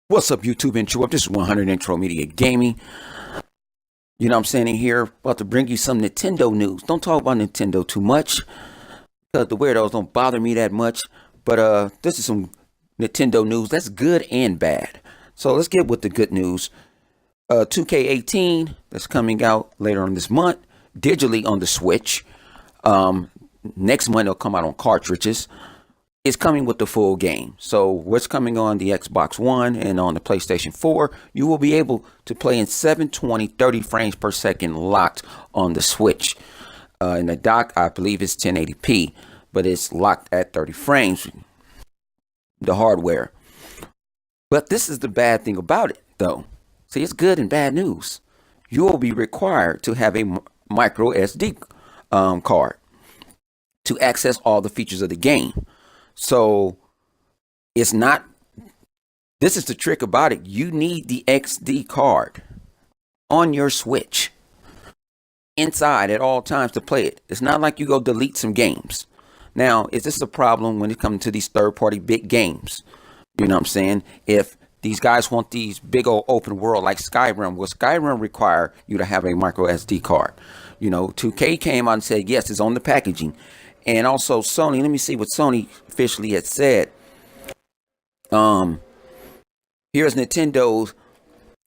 What's up, YouTube Intro? This is 100 Intro Media Gaming. You know what I'm saying in here? About to bring you some Nintendo news. Don't talk about Nintendo too much, because the weirdos don't bother me that much. But this is some Nintendo news that's good and bad. So let's get with the good news. 2K18 that's coming out later on this month, digitally on the Switch. Next month it'll come out on cartridges. It's coming with the full game. So what's coming on the Xbox One and on the PlayStation 4, you will be able to play in 720 30 frames per second locked on the Switch. In the dock, I believe it's 1080p, but it's locked at 30 frames, the hardware. But this is the bad thing about it, though. See, it's good and bad news. You will be required to have a micro SD card to access all the features of the game. So it's not, this is the trick about it. You need the XD card on your Switch inside at all times to play it. It's not like you go delete some games. Now, is this a problem when it comes to these third-party big games? You know what I'm saying? If these guys want these big old open world like Skyrim, will Skyrim require you to have a micro SD card? You know, 2K came out and said, yes, it's on the packaging. And also Sony, let me see what Sony officially had said. Here's Nintendo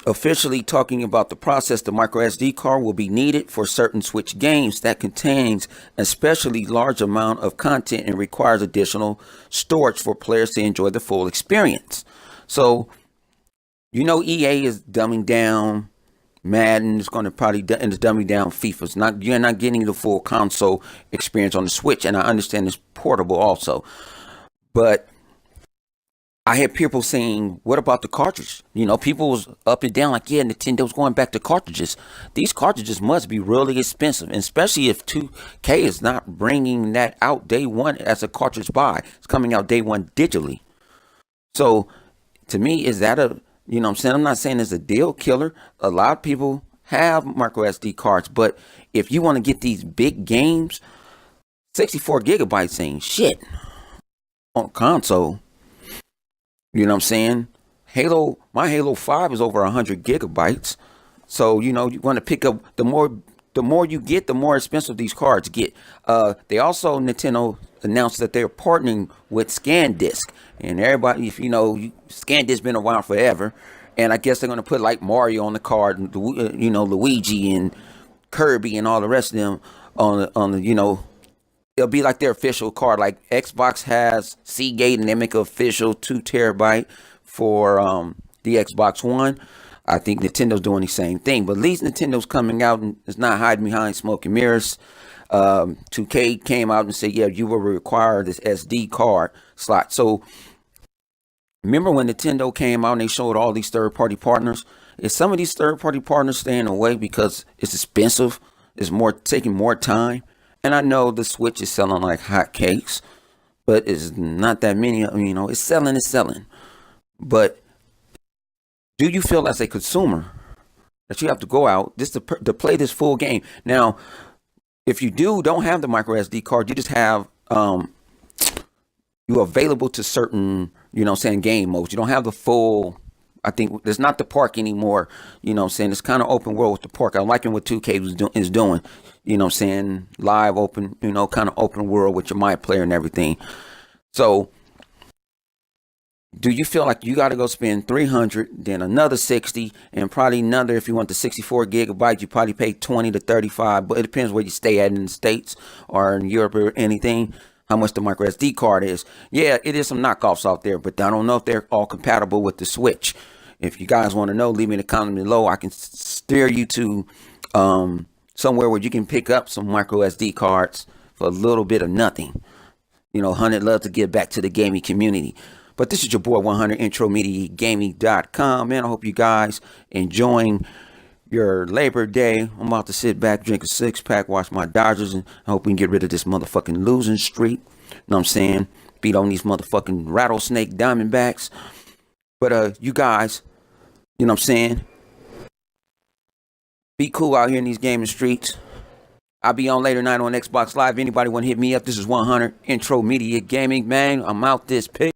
officially talking about the process. The micro SD card will be needed for certain Switch games that contains especially large amount of content and requires additional storage for players to enjoy the full experience. So, you know, EA is dumbing down Madden, is going to probably dumbing down FIFA. It's not, you're not getting the full console experience on the Switch, and I understand it's portable also. But I had people saying, what about the cartridge? You know, people was up and down like, yeah, Nintendo's going back to cartridges. These cartridges must be really expensive, and especially if 2K is not bringing that out day one as a cartridge buy. It's coming out day one digitally. So to me, is that a, you know what I'm saying? I'm not saying it's a deal killer. A lot of people have micro SD cards, but if you want to get these big games, 64 gigabytes ain't shit on console. You know what I'm saying? My Halo 5 is over 100 gigabytes. So, you know, you want to pick up, the more you get, the more expensive these cards get. They also, Nintendo announced that they're partnering with SanDisk. And everybody, if you know, SanDisk been around forever. And I guess they're going to put like Mario on the card, and you know, Luigi and Kirby and all the rest of them on the, you know, it'll be like their official card. Like Xbox has Seagate, and they make an official 2 terabyte for the Xbox One. I think Nintendo's doing the same thing, but at least Nintendo's coming out and is not hiding behind smoke and mirrors. 2K came out and said, yeah, you will require this SD card slot. So remember when Nintendo came out and they showed all these third-party partners? Is some of these third-party partners staying away because it's expensive? It's taking more time. And I know the Switch is selling like hotcakes, but it's not that many. You know, it's selling. But do you feel as a consumer that you have to go out just to play this full game? Now, if you don't have the micro SD card, you just have you're available to certain, you know, saying game modes. You don't have the full. I think there's not the park anymore. You know what I'm saying? It's kind of open world with the park. I'm liking what 2K is doing. You know what I'm saying? Live open, you know, kind of open world with your My Player and everything. So do you feel like you got to go spend 300, then another 60, and probably another, if you want the 64 gigabytes, you probably pay 20 to 35, but it depends where you stay at in the States or in Europe or anything, how much the micro SD card is. Yeah, it is some knockoffs out there, but I don't know if they're all compatible with the Switch. If you guys want to know, leave me in the comments below. I can steer you to somewhere where you can pick up some micro SD cards for a little bit of nothing. You know, 100 love to give back to the gaming community. But this is your boy 100 IntroMediaGaming.com. Man, I hope you guys enjoying your Labor Day. I'm about to sit back, drink a 6-pack, watch my Dodgers, and I hope we can get rid of this motherfucking losing streak. You know what I'm saying? Beat on these motherfucking rattlesnake Diamondbacks. But you guys, you know what I'm saying? Be cool out here in these gaming streets. I'll be on later night on Xbox Live. Anybody want to hit me up? This is 100 Intro Media Gaming, man. I'm out this pig.